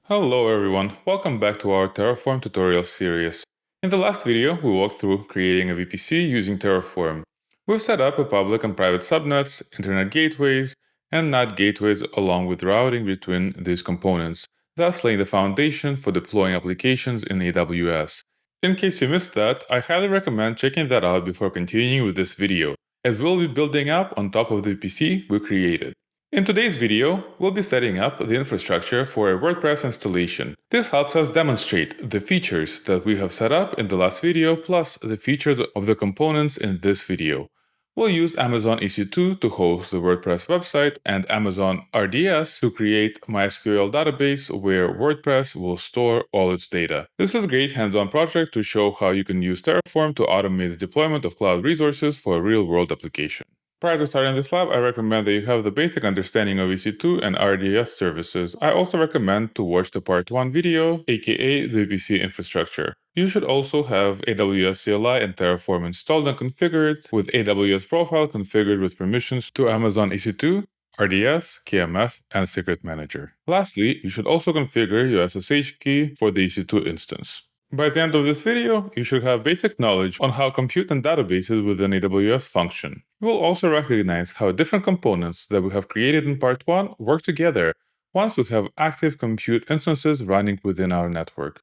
Hello everyone, welcome back to our Terraform tutorial series. In the last video, we walked through creating a VPC using Terraform. We've set up a public and private subnets, internet gateways, and NAT gateways along with routing between these components, thus laying the foundation for deploying applications in AWS. In case you missed that, I highly recommend checking that out before continuing with this video, as we'll be building up on top of the VPC we created. In today's video, we'll be setting up the infrastructure for a WordPress installation. This helps us demonstrate the features that we have set up in the last video plus the features of the components in this video. We'll use Amazon EC2 to host the WordPress website and Amazon RDS to create MySQL database where WordPress will store all its data. This is a great hands-on project to show how you can use Terraform to automate the deployment of cloud resources for a real-world application. Prior to starting this lab, I recommend that you have the basic understanding of EC2 and RDS services. I also recommend to watch the part 1 video, aka the VPC infrastructure. You should also have AWS CLI and Terraform installed and configured, with AWS profile configured with permissions to Amazon EC2, RDS, KMS, and Secret Manager. Lastly, you should also configure your SSH key for the EC2 instance. By the end of this video, you should have basic knowledge on how compute and databases within AWS function. You will also recognize how different components that we have created in part 1 work together once we have active compute instances running within our network.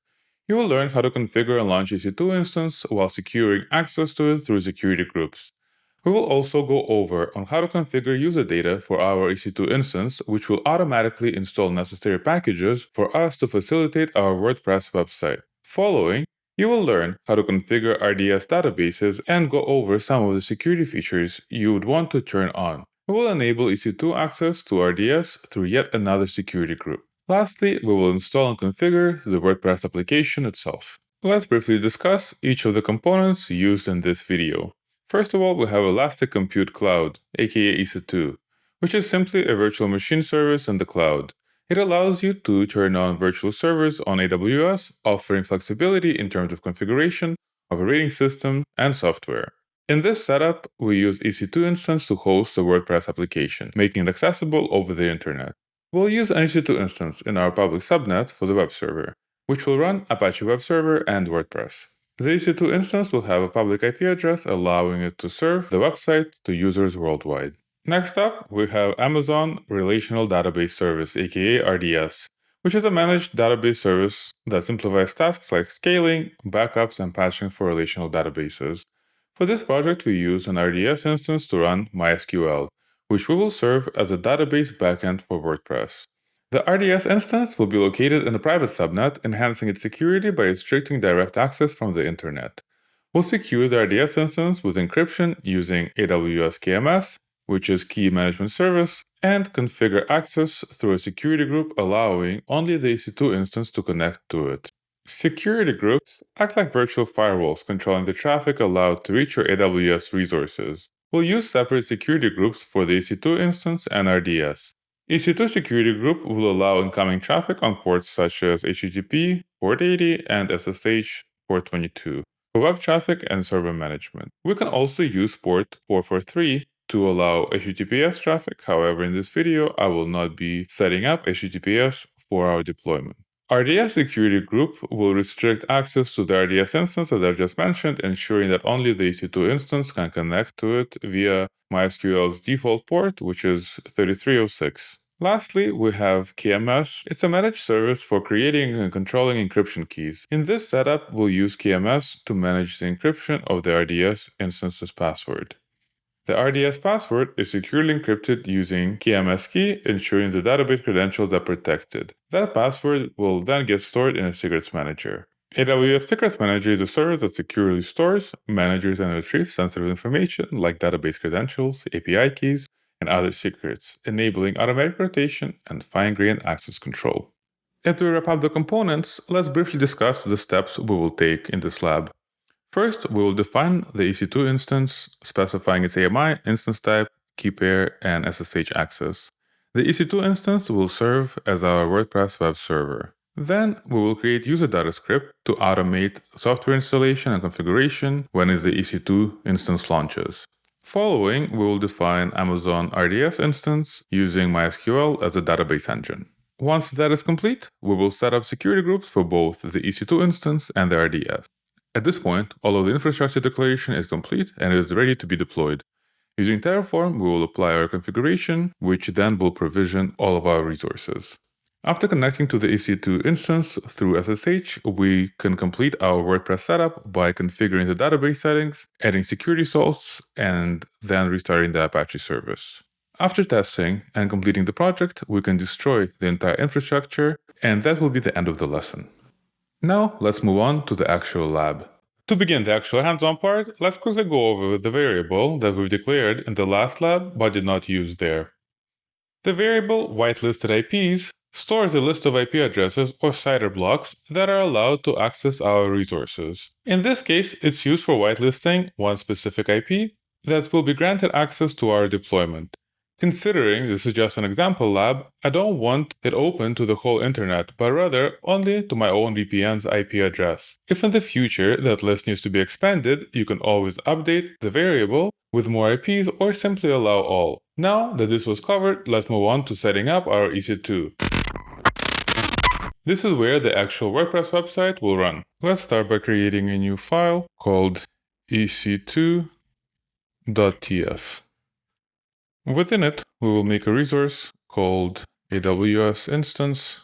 You will learn how to configure and launch EC2 instance while securing access to it through security groups. We will also go over on how to configure user data for our EC2 instance, which will automatically install necessary packages for us to facilitate our WordPress website. Following, you will learn how to configure RDS databases and go over some of the security features you would want to turn on. We will enable EC2 access to RDS through yet another security group. Lastly, we will install and configure the WordPress application itself. Let's briefly discuss each of the components used in this video. First of all, we have Elastic Compute Cloud, aka EC2, which is simply a virtual machine service in the cloud. It allows you to turn on virtual servers on AWS, offering flexibility in terms of configuration, operating system, and software. In this setup, we use EC2 instance to host the WordPress application, making it accessible over the internet. We'll use an EC2 instance in our public subnet for the web server, which will run Apache Web Server and WordPress. The EC2 instance will have a public IP address, allowing it to serve the website to users worldwide. Next up, we have Amazon Relational Database Service, aka RDS, which is a managed database service that simplifies tasks like scaling, backups, and patching for relational databases. For this project, we use an RDS instance to run MySQL, which we will serve as a database backend for WordPress. The RDS instance will be located in a private subnet, enhancing its security by restricting direct access from the internet. We'll secure the RDS instance with encryption using AWS KMS, which is Key Management Service, and configure access through a security group allowing only the EC2 instance to connect to it. Security groups act like virtual firewalls controlling the traffic allowed to reach your AWS resources. We'll use separate security groups for the EC2 instance and RDS. EC2 security group will allow incoming traffic on ports such as HTTP, port 80, and SSH, port 22, for web traffic and server management. We can also use port 443 to allow HTTPS traffic. However, in this video, I will not be setting up HTTPS for our deployment. RDS security group will restrict access to the RDS instance as I've just mentioned, ensuring that only the EC2 instance can connect to it via MySQL's default port, which is 3306. Lastly, we have KMS. It's a managed service for creating and controlling encryption keys. In this setup, we'll use KMS to manage the encryption of the RDS instance's password. The RDS password is securely encrypted using KMS key, ensuring the database credentials are protected. That password will then get stored in a secrets manager. AWS Secrets Manager is a service that securely stores, manages, and retrieves sensitive information like database credentials, API keys, and other secrets, enabling automatic rotation and fine-grained access control. After we wrap up the components, let's briefly discuss the steps we will take in this lab. First, we will define the EC2 instance, specifying its AMI, instance type, key pair, and SSH access. The EC2 instance will serve as our WordPress web server. Then, we will create user data script to automate software installation and configuration when the EC2 instance launches. Following, we will define Amazon RDS instance using MySQL as a database engine. Once that is complete, we will set up security groups for both the EC2 instance and the RDS. At this point, all of the infrastructure declaration is complete and is ready to be deployed. Using Terraform, we will apply our configuration, which then will provision all of our resources. After connecting to the EC2 instance through SSH, we can complete our WordPress setup by configuring the database settings, adding security salts, and then restarting the Apache service. After testing and completing the project, we can destroy the entire infrastructure, and that will be the end of the lesson. Now, let's move on to the actual lab. To begin the actual hands-on part, let's quickly go over the variable that we've declared in the last lab but did not use there. The variable whitelisted IPs stores a list of IP addresses or CIDR blocks that are allowed to access our resources. In this case, it's used for whitelisting one specific IP that will be granted access to our deployment. Considering this is just an example lab, I don't want it open to the whole internet, but rather only to my own VPN's IP address. If in the future that list needs to be expanded, you can always update the variable with more IPs or simply allow all. Now that this was covered, let's move on to setting up our EC2. This is where the actual WordPress website will run. Let's start by creating a new file called ec2.tf. Within it, we will make a resource called AWS instance,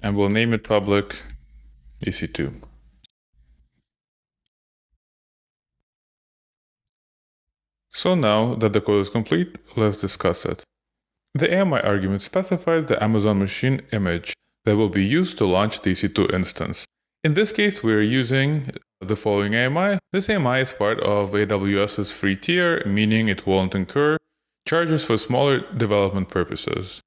and we'll name it public EC2. So now that the code is complete, let's discuss it. The AMI argument specifies the Amazon machine image that will be used to launch the EC2 instance. In this case, we are using the following AMI. This AMI is part of AWS's free tier, meaning it won't incur charges for smaller development purposes.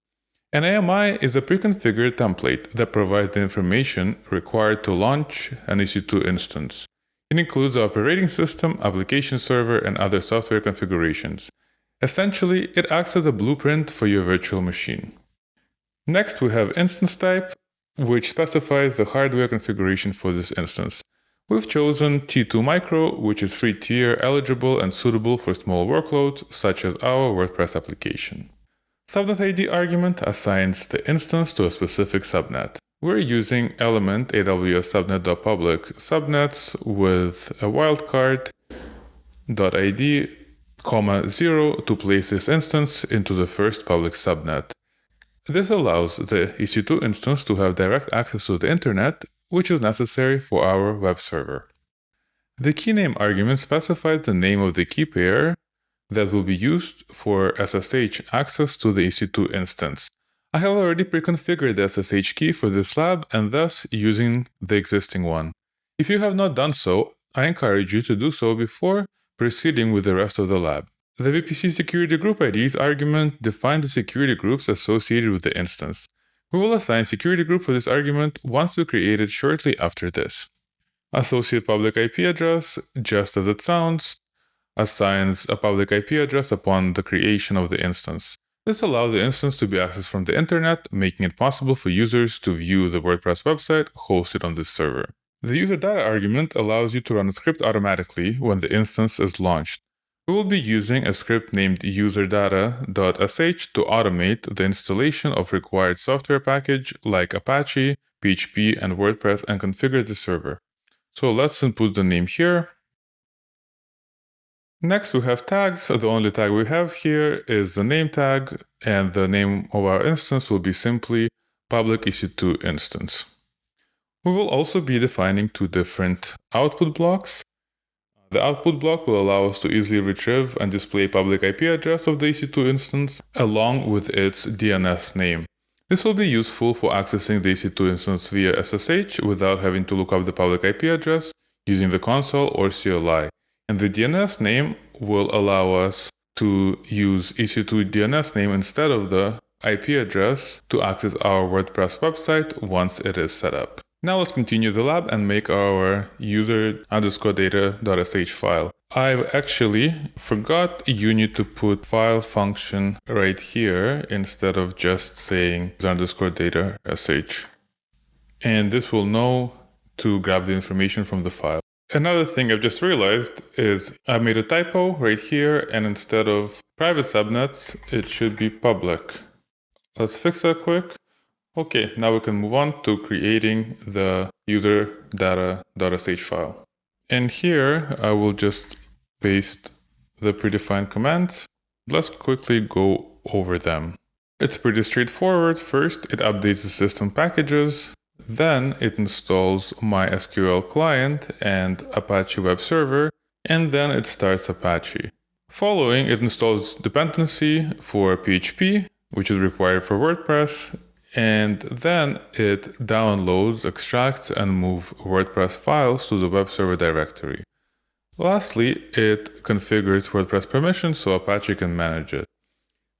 An AMI is a pre-configured template that provides the information required to launch an EC2 instance. It includes the operating system, application server, and other software configurations. Essentially, it acts as a blueprint for your virtual machine. Next, we have instance type, which specifies the hardware configuration for this instance. We've chosen T2 Micro, which is free tier, eligible and suitable for small workloads, such as our WordPress application. Subnet ID argument assigns the instance to a specific subnet. We're using element AWS subnet.public subnets with a wildcard .id, 0 to place this instance into the first public subnet. This allows the EC2 instance to have direct access to the internet, which is necessary for our web server. The keyname argument specifies the name of the key pair that will be used for SSH access to the EC2 instance. I have already pre-configured the SSH key for this lab and thus using the existing one. If you have not done so, I encourage you to do so before proceeding with the rest of the lab. The VPC security group IDs argument defines the security groups associated with the instance. We will assign security group for this argument once we create it shortly after this. Associate public IP address, just as it sounds, assigns a public IP address upon the creation of the instance. This allows the instance to be accessed from the internet, making it possible for users to view the WordPress website hosted on this server. The user data argument allows you to run a script automatically when the instance is launched. We will be using a script named userdata.sh to automate the installation of required software package like Apache, PHP, and WordPress and configure the server. So let's input the name here. Next, we have tags. The only tag we have here is the name tag, and the name of our instance will be simply public EC2 instance. We will also be defining two different output blocks. The output block will allow us to easily retrieve and display public IP address of the EC2 instance along with its DNS name. This will be useful for accessing the EC2 instance via SSH without having to look up the public IP address using the console or CLI. And the DNS name will allow us to use EC2 DNS name instead of the IP address to access our WordPress website once it is set up. Now let's continue the lab and make our user_data.sh file. I've actually forgot you need to put file function right here instead of just saying user_data.sh. And this will know to grab the information from the file. Another thing I've just realized is I made a typo right here, and instead of private subnets, it should be public. Let's fix that quick. Okay, now we can move on to creating the user data.sh file. And here I will just paste the predefined commands. Let's quickly go over them. It's pretty straightforward. First, it updates the system packages. Then it installs MySQL client and Apache web server. And then it starts Apache. Following, it installs dependency for PHP, which is required for WordPress. And then it downloads, extracts, and moves WordPress files to the web server directory. Lastly, it configures WordPress permissions so Apache can manage it.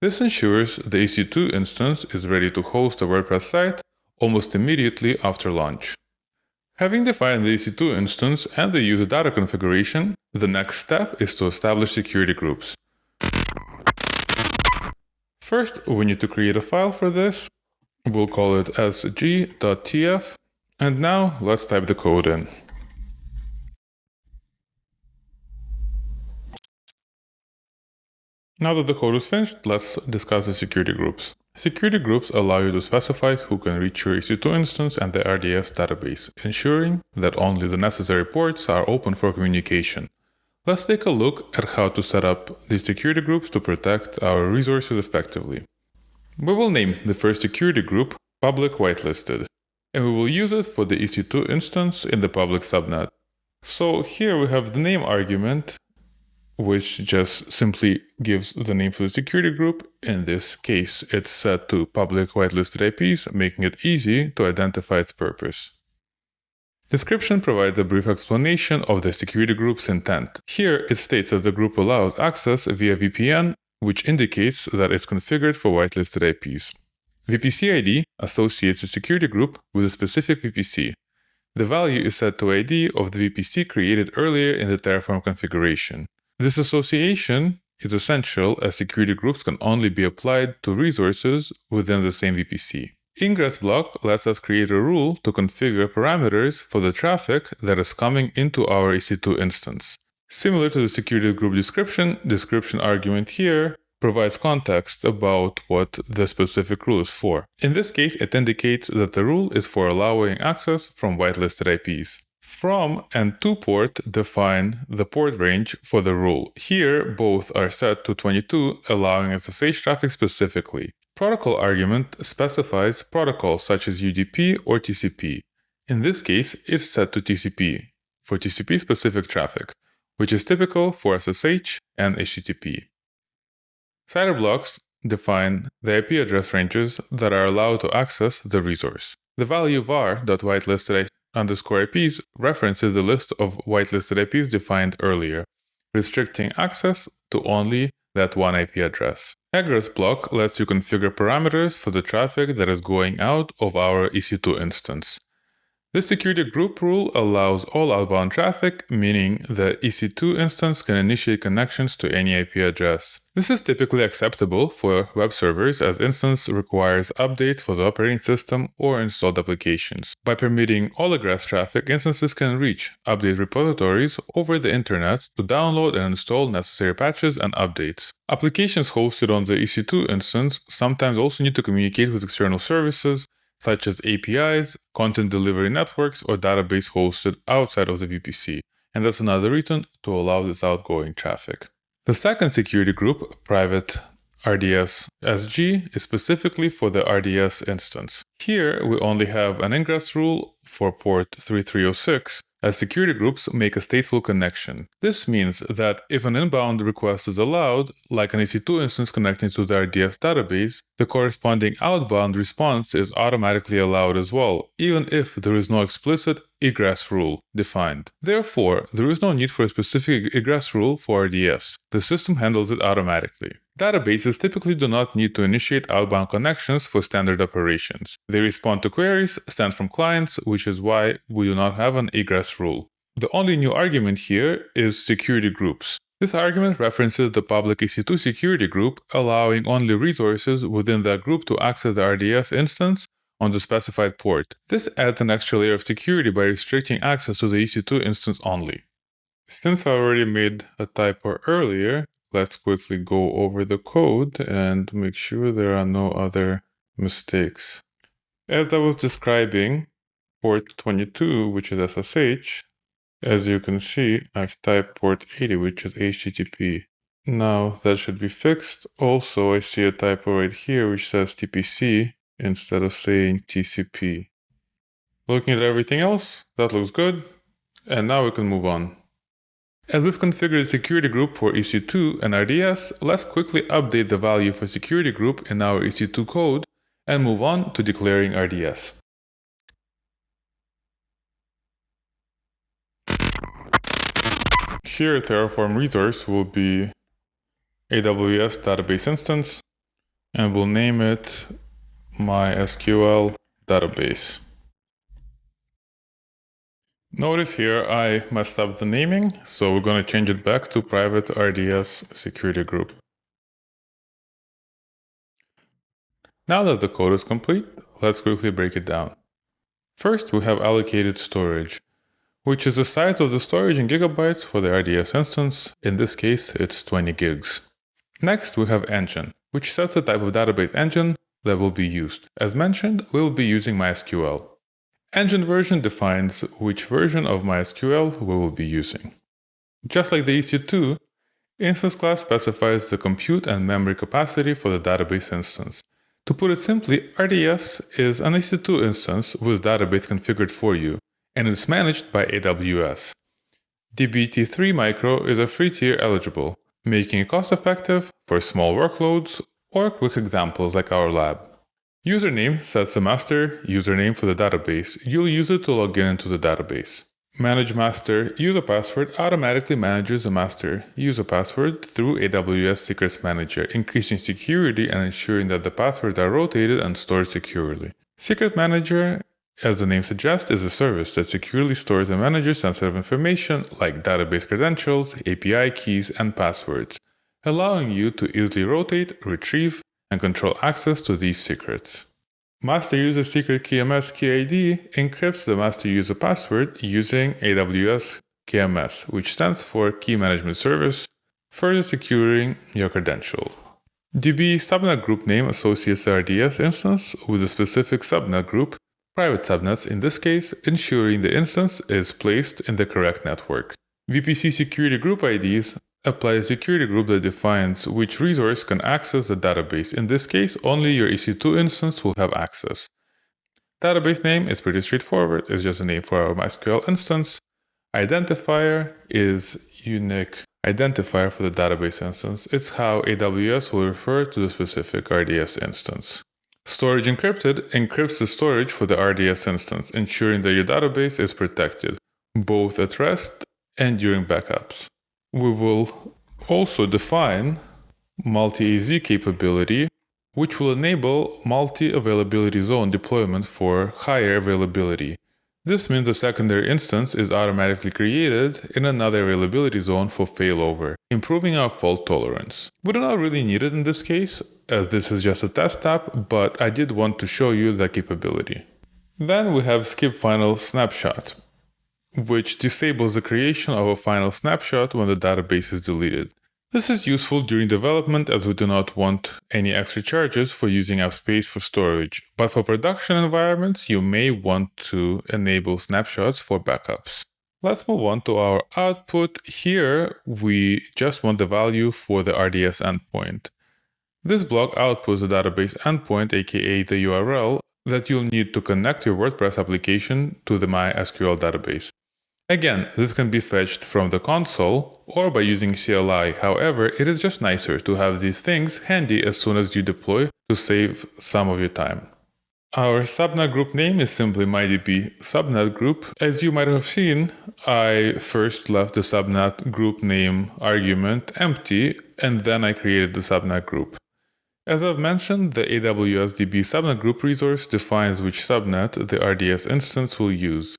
This ensures the EC2 instance is ready to host a WordPress site almost immediately after launch. Having defined the EC2 instance and the user data configuration, the next step is to establish security groups. First, we need to create a file for this. We'll call it sg.tf, and now let's type the code in. Now that the code is finished, let's discuss the security groups. Security groups allow you to specify who can reach your EC2 instance and the RDS database, ensuring that only the necessary ports are open for communication. Let's take a look at how to set up these security groups to protect our resources effectively. We will name the first security group Public Whitelisted, and we will use it for the EC2 instance in the public subnet. So here we have the name argument, which just simply gives the name for the security group. In this case, it's set to public whitelisted IPs, making it easy to identify its purpose. Description provides a brief explanation of the security group's intent. Here, it states that the group allows access via VPN, which indicates that it's configured for whitelisted IPs. VPC ID associates the security group with a specific VPC. The value is set to ID of the VPC created earlier in the Terraform configuration. This association is essential as security groups can only be applied to resources within the same VPC. Ingress block lets us create a rule to configure parameters for the traffic that is coming into our EC2 instance. Similar to the security group description argument here provides context about what the specific rule is for. In this case, it indicates that the rule is for allowing access from whitelisted IPs. From and to port define the port range for the rule. Here, both are set to 22, allowing SSH traffic specifically. Protocol argument specifies protocols such as UDP or TCP. In this case, it's set to TCP for TCP-specific traffic, which is typical for SSH and HTTP. CIDR blocks define the IP address ranges that are allowed to access the resource. The value var.whitelisted_IPs references the list of whitelisted IPs defined earlier, restricting access to only that one IP address. Egress block lets you configure parameters for the traffic that is going out of our EC2 instance. This security group rule allows all outbound traffic, meaning the EC2 instance can initiate connections to any IP address. This is typically acceptable for web servers as instance requires updates for the operating system or installed applications. By permitting all egress traffic, instances can reach update repositories over the internet to download and install necessary patches and updates. Applications hosted on the EC2 instance sometimes also need to communicate with external services, such as APIs, content delivery networks, or database hosted outside of the VPC, and that's another reason to allow this outgoing traffic. The second security group, private RDS SG, is specifically for the RDS instance. Here, we only have an ingress rule for port 3306, as security groups make a stateful connection. This means that if an inbound request is allowed, like an EC2 instance connecting to the RDS database, the corresponding outbound response is automatically allowed as well, even if there is no explicit egress rule defined. Therefore, there is no need for a specific egress rule for RDS. The system handles it automatically. Databases typically do not need to initiate outbound connections for standard operations. They respond to queries sent from clients, which is why we do not have an egress rule. The only new argument here is security groups. This argument references the public EC2 security group, allowing only resources within that group to access the RDS instance on the specified port. This adds an extra layer of security by restricting access to the EC2 instance only. Since I already made a typo earlier, let's quickly go over the code and make sure there are no other mistakes. As I was describing port 22, which is SSH, as you can see, I've typed port 80, which is HTTP. Now that should be fixed. Also, I see a typo right here, which says TPC instead of saying TCP. Looking at everything else, that looks good. And now we can move on. As we've configured a security group for EC2 and RDS, let's quickly update the value for security group in our EC2 code and move on to declaring RDS. Here, a Terraform resource will be AWS database instance, and we'll name it MySQL database. Notice here I messed up the naming, so we're going to change it back to private RDS security group. Now that the code is complete, let's quickly break it down. First, we have allocated storage, which is the size of the storage in gigabytes for the RDS instance. In this case, it's 20 gigs. Next, we have engine, which sets the type of database engine that will be used. As mentioned, we'll be using MySQL. Engine version defines which version of MySQL we will be using. Just like the EC2, instance class specifies the compute and memory capacity for the database instance. To put it simply, RDS is an EC2 instance with database configured for you, and it's managed by AWS. dbt3 Micro is a free tier eligible, making it cost-effective for small workloads or quick examples like our lab. Username sets the master username for the database. You'll use it to log into the database. Manage master user password automatically manages the master user password through AWS Secrets Manager, increasing security and ensuring that the passwords are rotated and stored securely. Secret Manager, as the name suggests, is a service that securely stores and manages sensitive information like database credentials, API keys, and passwords, allowing you to easily rotate, retrieve, and control access to these secrets. Master User Secret KMS KID encrypts the master user password using AWS KMS, which stands for Key Management Service, further securing your credential. DB subnet group name associates the RDS instance with a specific subnet group, private subnets in this case, ensuring the instance is placed in the correct network. VPC security group IDs apply a security group that defines which resource can access the database. In this case, only your EC2 instance will have access. Database name is pretty straightforward. It's just a name for our MySQL instance. Identifier is unique identifier for the database instance. It's how AWS will refer to the specific RDS instance. Storage encrypted encrypts the storage for the RDS instance, ensuring that your database is protected, both at rest and during backups. We will also define multi-AZ capability, which will enable multi-availability zone deployment for higher availability. This means a secondary instance is automatically created in another availability zone for failover, improving our fault tolerance. We do not really need it in this case, as this is just a test app, but I did want to show you that capability. Then we have skip final snapshot, which disables the creation of a final snapshot when the database is deleted. This is useful during development as we do not want any extra charges for using our space for storage, but for production environments you may want to enable snapshots for backups. Let's move on to our output. Here we just want the value for the RDS endpoint. This block outputs the database endpoint, aka the URL, that you'll need to connect your WordPress application to the MySQL database. Again, this can be fetched from the console or by using CLI. However, it is just nicer to have these things handy as soon as you deploy to save some of your time. Our subnet group name is simply MyDB subnet group. As you might have seen, I first left the subnet group name argument empty, and then I created the subnet group. As I've mentioned, the AWS DB subnet group resource defines which subnet the RDS instance will use.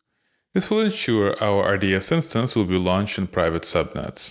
This will ensure our RDS instance will be launched in private subnets.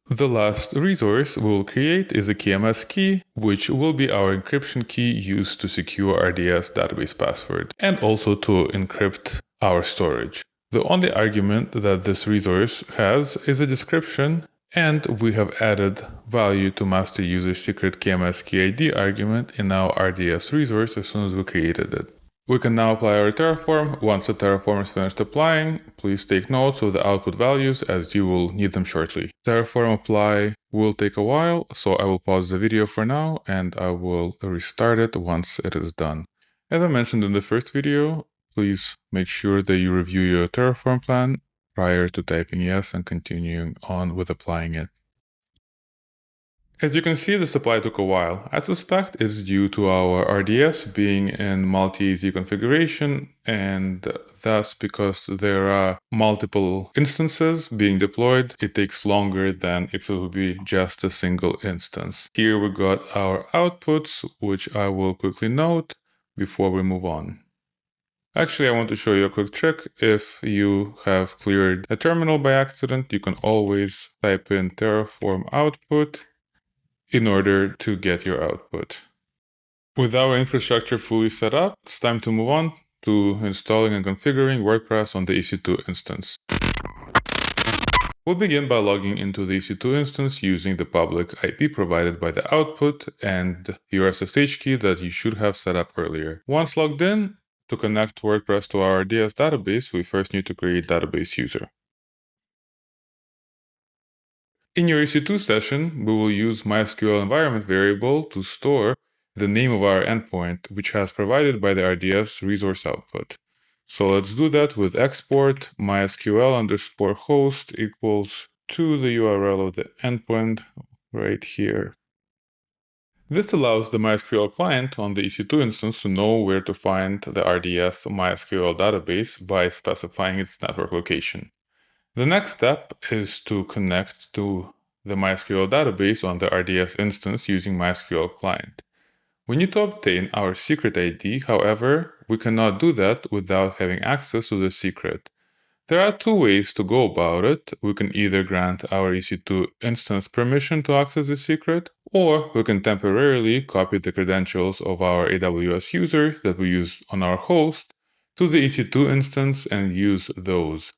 The last resource we will create is a KMS key, which will be our encryption key used to secure RDS database password and also to encrypt our storage. The only argument that this resource has is a description, and we have added value to master user secret KMS key ID argument in our RDS resource as soon as we created it. We can now apply our Terraform. Once the Terraform is finished applying, please take notes of the output values as you will need them shortly. Terraform Apply will take a while, so I will pause the video for now and I will restart it once it is done. As I mentioned in the first video, please make sure that you review your Terraform plan prior to typing yes and continuing on with applying it. As you can see, the supply took a while. I suspect it's due to our RDS being in multi-EZ configuration, and thus because there are multiple instances being deployed, it takes longer than if it would be just a single instance. Here we got our outputs, which I will quickly note before we move on. Actually, I want to show you a quick trick. If you have cleared a terminal by accident, you can always type in Terraform output in order to get your output. With our infrastructure fully set up, it's time to move on to installing and configuring WordPress on the EC2 instance. We'll begin by logging into the EC2 instance using the public IP provided by the output and your SSH key that you should have set up earlier. Once logged in, to connect WordPress to our RDS database, we first need to create database user. In your EC2 session, we will use MySQL environment variable to store the name of our endpoint, which has provided by the RDS resource output. So let's do that with export mysql_host equals to the URL of the endpoint right here. This allows the MySQL client on the EC2 instance to know where to find the RDS MySQL database by specifying its network location. The next step is to connect to the MySQL database on the RDS instance using MySQL client. We need to obtain our secret ID, however, we cannot do that without having access to the secret. There are two ways to go about it. We can either grant our EC2 instance permission to access the secret, or we can temporarily copy the credentials of our AWS user that we use on our host to the EC2 instance and use those.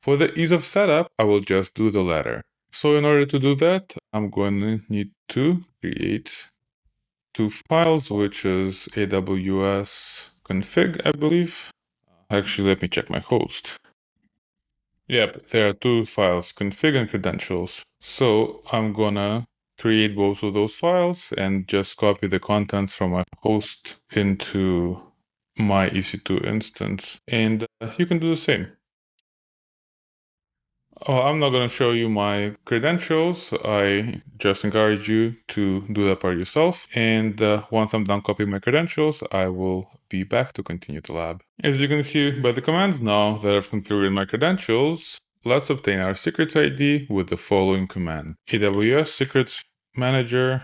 For the ease of setup, I will just do the latter. So in order to do that, I'm going to need to create two files, which is AWS config, I believe. Actually, let me check my host. Yep, there are two files, config and credentials. So I'm gonna create both of those files and just copy the contents from my host into my EC2 instance. And you can do the same. Oh, I'm not going to show you my credentials. I just encourage you to do that part yourself. And once I'm done copying my credentials, I will be back to continue the lab. As you can see by the commands now that I've configured my credentials, let's obtain our secrets ID with the following command. AWS secrets manager.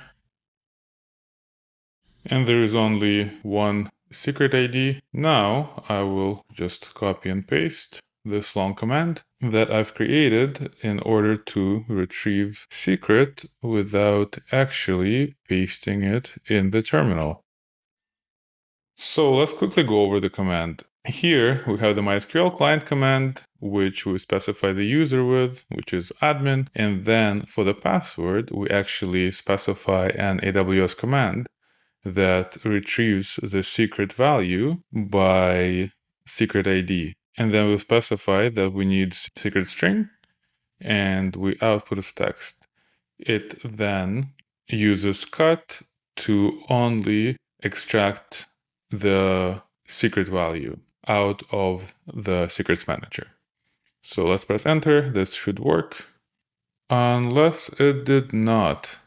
And there is only one secret ID. Now I will just copy and paste this long command that I've created in order to retrieve secret without actually pasting it in the terminal. So let's quickly go over the command. Here we have the MySQL client command, which we specify the user with, which is admin. And then for the password, we actually specify an AWS command that retrieves the secret value by secret ID. And then we'll specify that we need secret string and we output as text. It then uses cut to only extract the secret value out of the secrets manager. So let's press enter. This should work. Unless it did not.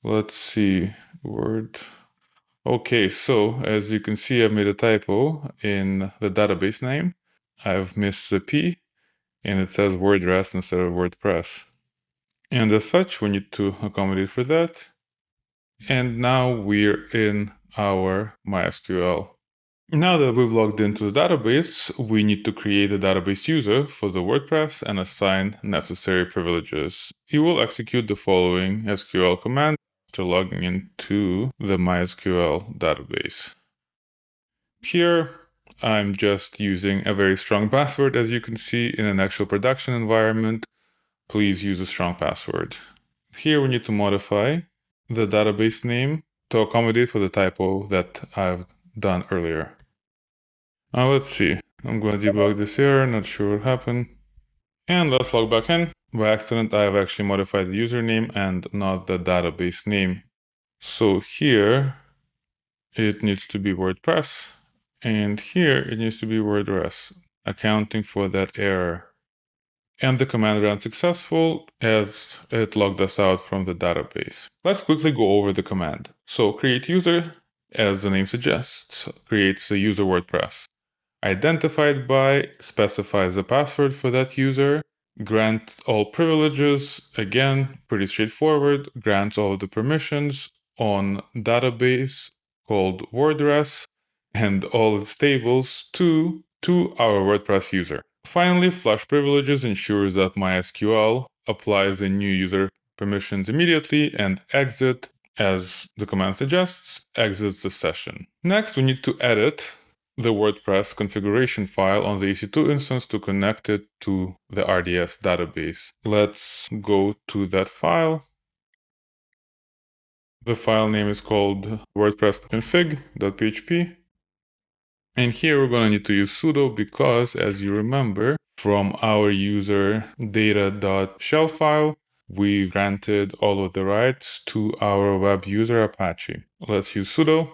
Let's see. Word. Okay, so as you can see, I've made a typo in the database name. I've missed the P, and it says WordRest instead of WordPress. And as such, we need to accommodate for that. And now we're in our MySQL. Now that we've logged into the database, we need to create a database user for the WordPress and assign necessary privileges. You will execute the following SQL command after logging into the MySQL database. Here, I'm just using a very strong password. As you can see, in an actual production environment, please use a strong password. Here we need to modify the database name to accommodate for the typo that I've done earlier. Let's see. I'm going to debug this error, not sure what happened. And let's log back in. By accident, I have actually modified the username and not the database name. So here, it needs to be WordPress, and here it needs to be WordPress, accounting for that error. And the command ran successful as it logged us out from the database. Let's quickly go over the command. So create user, as the name suggests, creates a user WordPress. Identified by specifies the password for that user. Grant all privileges, again, pretty straightforward. Grants all of the permissions on database called WordPress and all its tables to our WordPress user. Finally, flush privileges ensures that MySQL applies the new user permissions immediately and exit, as the command suggests, exits the session. Next, we need to edit the WordPress configuration file on the EC2 instance to connect it to the RDS database. Let's go to that file. The file name is called Wordpress Config.php. And here we're going to need to use sudo because, as you remember, from our user data.shell file, we've granted all of the rights to our web user Apache. Let's use sudo.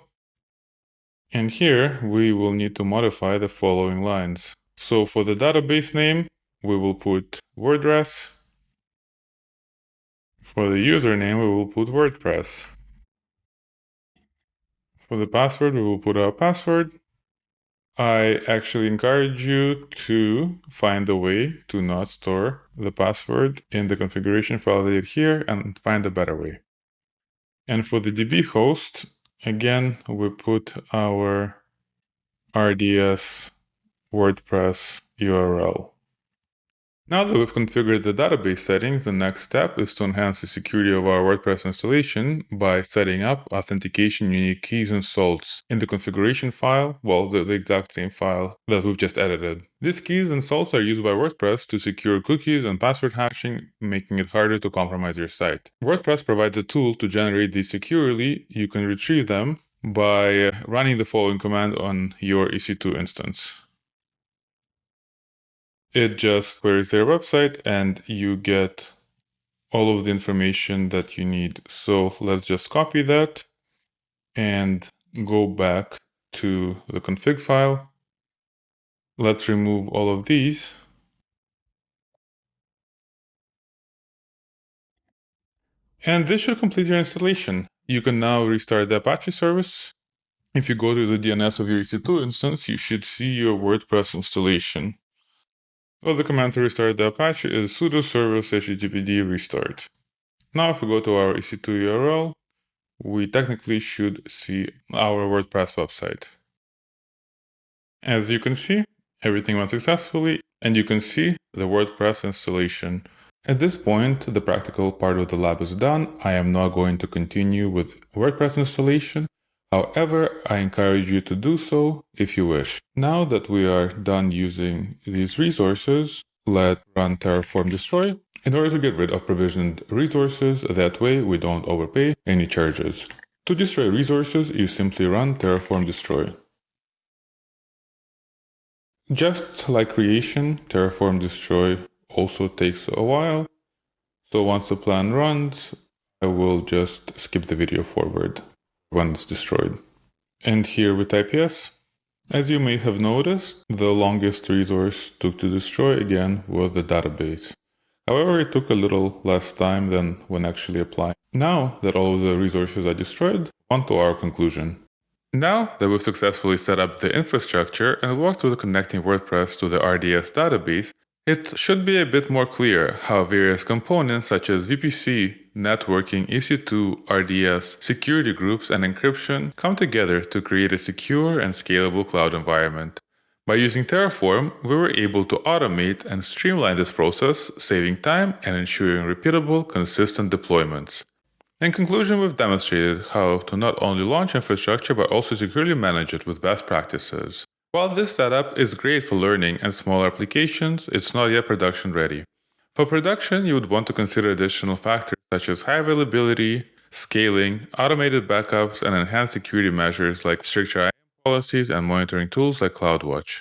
And here we will need to modify the following lines. So for the database name, we will put WordPress. For the username, we will put WordPress. For the password, we will put our password. I actually encourage you to find a way to not store the password in the configuration file that you have here and find a better way. And for the DB host, again, we put our RDS WordPress URL. Now that we've configured the database settings, the next step is to enhance the security of our WordPress installation by setting up authentication unique keys and salts in the configuration file, well, the exact same file that we've just edited. These keys and salts are used by WordPress to secure cookies and password hashing, making it harder to compromise your site. WordPress provides a tool to generate these securely. You can retrieve them by running the following command on your EC2 instance. It just queries their website and you get all of the information that you need. So let's just copy that and go back to the config file. Let's remove all of these. And this should complete your installation. You can now restart the Apache service. If you go to the DNS of your EC2 instance, you should see your WordPress installation. Well, the command to restart the Apache is sudo service httpd restart. Now if we go to our EC2 URL, we technically should see our WordPress website. As you can see, everything went successfully, and you can see the WordPress installation. At this point, the practical part of the lab is done. I am not going to continue with WordPress installation. However, I encourage you to do so if you wish. Now that we are done using these resources, let's run Terraform destroy in order to get rid of provisioned resources. That way, we don't overpay any charges. To destroy resources, you simply run Terraform destroy. Just like creation, Terraform destroy also takes a while. So once the plan runs, I will just skip the video forward when it's destroyed. And here we type yes. As you may have noticed, the longest resource took to destroy again was the database. However, it took a little less time than when actually applying. Now that all of the resources are destroyed, on to our conclusion. Now that we've successfully set up the infrastructure and walked through connecting WordPress to the RDS database, it should be a bit more clear how various components such as VPC, networking, EC2, RDS, security groups, and encryption come together to create a secure and scalable cloud environment. By using Terraform, we were able to automate and streamline this process, saving time and ensuring repeatable, consistent deployments. In conclusion, we've demonstrated how to not only launch infrastructure but also securely manage it with best practices. While this setup is great for learning and smaller applications, it's not yet production ready. For production, you would want to consider additional factors such as high availability, scaling, automated backups, and enhanced security measures like stricter IAM policies and monitoring tools like CloudWatch.